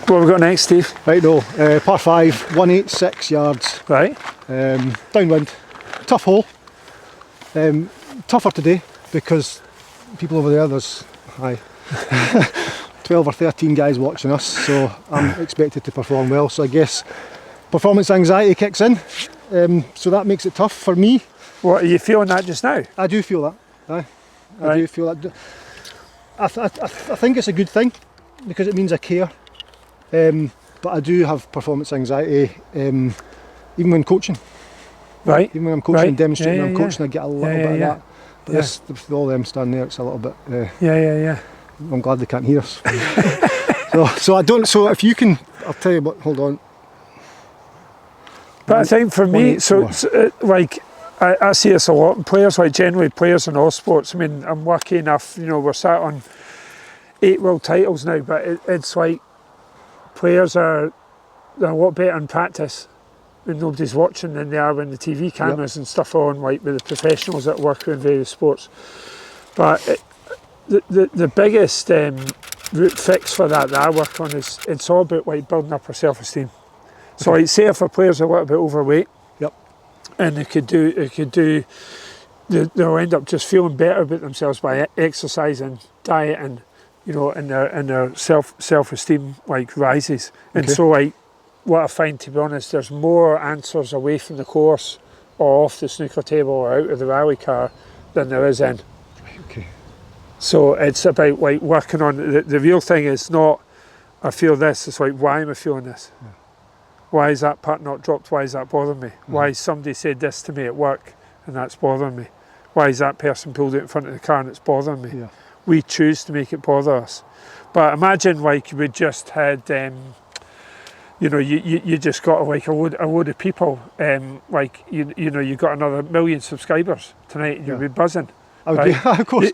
What have we got next, Steve? Right, no, par 5, 186 yards. Right. Downwind. Tough hole. Tougher today because people over there, there's 12 or 13 guys watching us, so I'm expected to perform well. So I guess performance anxiety kicks in, so that makes it tough for me. What, are you feeling that just now? I do feel that. I do feel that. I think it's a good thing because it means I care. But I do have performance anxiety, even when coaching. Right. Even when I'm coaching and demonstrating I'm coaching, I get a little bit of that. But this, with all them standing there, it's a little bit. I'm glad they can't hear us. so I don't. So if you can, I'll tell you what. Hold on. But I think for me, like I see this a lot in players, like generally players in all sports. I mean, I'm lucky enough. You know, we're sat on 8 world titles now, but it's like players they're a lot better in practice when nobody's watching than they are when the TV cameras and stuff are on, like with the professionals that work in various sports. But the biggest root fix for that I work on is it's all about like building up our self-esteem. So like say if a player's a little bit overweight, and they'll end up just feeling better about themselves by exercising, dieting, you know, and their self-esteem like rises. And so like what I find, to be honest, there's more answers away from the course or off the snooker table or out of the rally car than there is in. Okay. So it's about like working on the real thing is not I feel this, it's like why am I feeling this? Yeah. Why is that putt not dropped? Why is that bothering me? Why somebody said this to me at work and that's bothering me? Why is that person pulled out in front of the car and it's bothering me? Yeah. We choose to make it bother us. But imagine like we just had, you know, you just got like a load of people, like, you know, you got another 1 million subscribers tonight and you'd be buzzing. I would be, of course.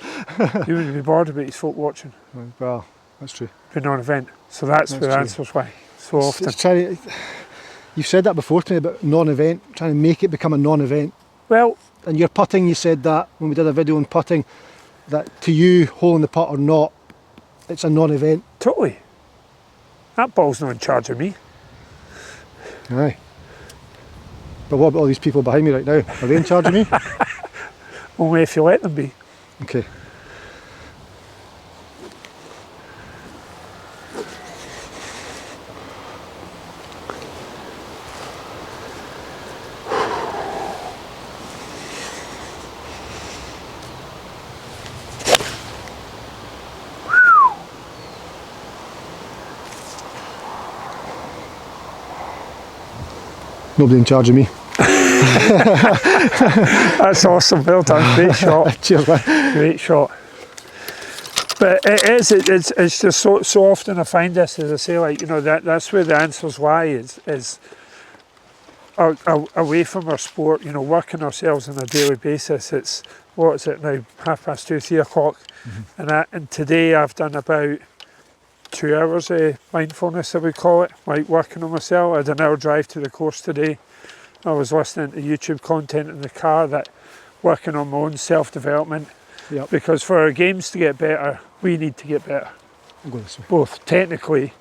You wouldn't be bored about these folk watching. Well, that's true. For non-event. So that's where the answer's why. So often. It's you've said that before to me about non-event, trying to make it become a non-event. Well, and your putting, you said that when we did a video on putting, that to you, holing the putt or not, it's a non-event. Totally. That ball's not in charge of me. Aye. But what about all these people behind me right now? Are they in charge of me? Only if you let them be. Okay. Nobody in charge of me. That's awesome, well done, great shot. Cheers, man. Great shot. But it's just so often I find this, as I say, like, you know, that's where the answers lie is away from our sport, you know, working ourselves on a daily basis. It's, what is it now, 2:30, 3 o'clock. And today I've done about 2 hours of mindfulness, I would call it, like working on myself. I had an hour drive to the course today. I was listening to YouTube content in the car, that working on my own self-development. Yep. Because for our games to get better, we need to get better. I'll go this way. Both technically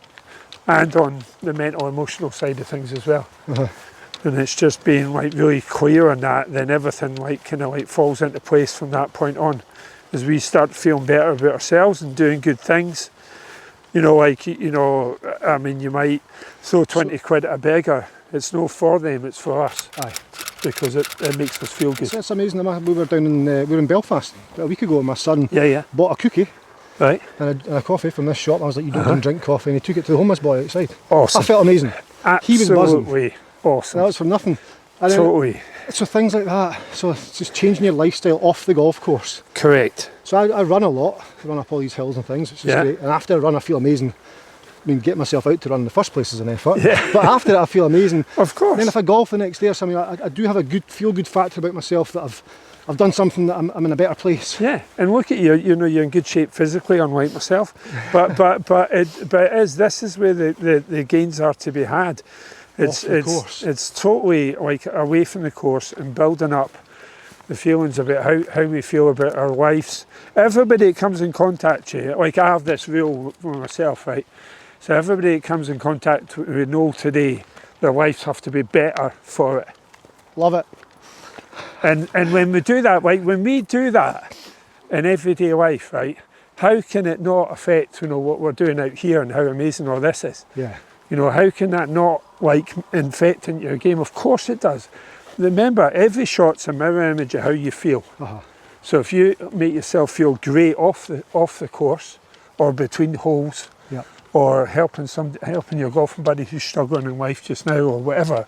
and on the mental, emotional side of things as well. And it's just being like really clear on that, then everything like kind of like falls into place from that point on. As we start feeling better about ourselves and doing good things. You know, like, you know, I mean, you might throw 20 quid at a beggar. It's no for them, it's for us. Aye. Because it makes us feel good. So it's amazing. We were down in we were in Belfast a week ago, and my son bought a cookie and a coffee from this shop. I was like, you don't even drink coffee, and he took it to the homeless boy outside. Awesome. I felt amazing. Absolutely. He was buzzing. Awesome. That was for nothing. And totally. So things like that. So it's just changing your lifestyle off the golf course. Correct. So I run a lot. I run up all these hills and things, which is great. And after I run, I feel amazing. I mean, getting myself out to run in the first place is an effort. Yeah. But after it, I feel amazing. Of course. And then if I golf the next day or something, I do have a good feel-good factor about myself that I've done something that I'm in a better place. Yeah, and look at you. You know, you're in good shape physically, unlike myself. But this is where the gains are to be had. It's totally like away from the course and building up the feelings about how we feel about our lives. Everybody that comes in contact with you, like I have this rule for myself, right? So everybody that comes in contact with Noel today, their lives have to be better for it. Love it. And when we do that, like when we do that in everyday life, right, how can it not affect, you know, what we're doing out here and how amazing all this is? Yeah. You know, how can that not like infect into your game? Of course it does. Remember, every shot's a mirror image of how you feel. So if you make yourself feel great off the course or between holes, Yeah. or helping your golfing buddy who's struggling in life just now or whatever,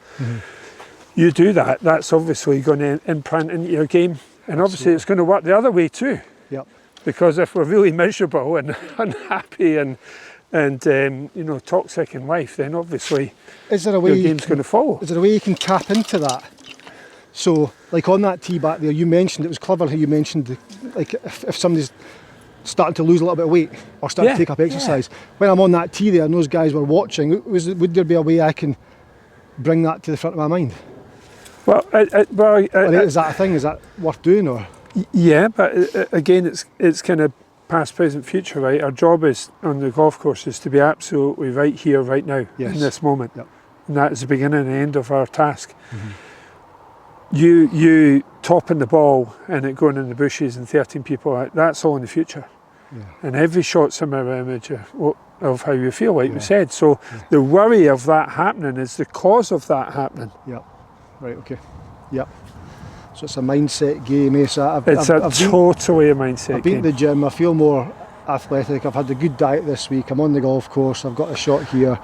you do that, that's obviously going to imprint into your game. And obviously it's going to work the other way too. Yep. Because if we're really miserable and unhappy and you know, toxic in life, then obviously Is there a way your game's going to follow. Is there a way you can tap into that? So, like on that tee back there, you mentioned, it was clever how you mentioned, like if somebody's starting to lose a little bit of weight or starting to take up exercise, when I'm on that tee there and those guys were watching, would there be a way I can bring that to the front of my mind? Well, Is that a thing? Is that worth doing? Or yeah, but again, it's kind of past, present, future, right? Our job is on the golf course is to be absolutely right here, right now, in this moment. Yep. And that is the beginning and end of our task. You topping the ball and it going in the bushes and 13 people, that's all in the future. And every shot's a mirror image of how you feel, like we said. So the worry of that happening is the cause of that happening. Yep. Right, okay. Yep. So it's a mindset game, eh? So I've totally a mindset I've been game. to the gym, I feel more athletic, I've had a good diet this week, I'm on the golf course, I've got a shot here,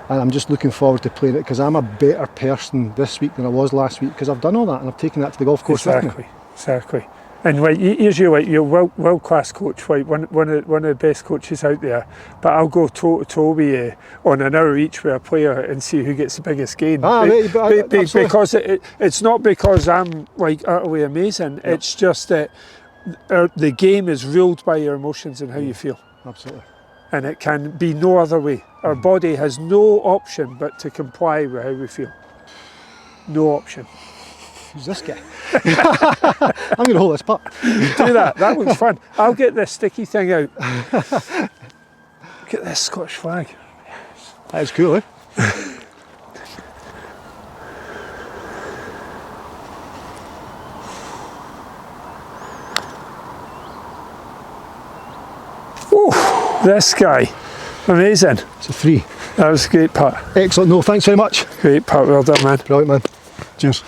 and I'm just looking forward to playing it because I'm a better person this week than I was last week because I've done all that and I've taken that to the golf course with me. Exactly. And like, here's you, like, you're world-class coach, right? One of the best coaches out there. But I'll go toe-to-toe with you on an hour each with a player and see who gets the biggest gain. Because it's not because I'm like utterly amazing. Yep. It's just that the game is ruled by your emotions and how you feel. Absolutely. And it can be no other way. Our body has no option but to comply with how we feel. No option. Who's this guy? I'm going to hold this putt. Do that. That looks fun. I'll get this sticky thing out. Look at this Scottish flag. That is cool, eh? Oh, this guy. Amazing. It's a 3. That was a great putt. Excellent. No, thanks very much. Great putt. Well done, man. Brilliant, man. Cheers.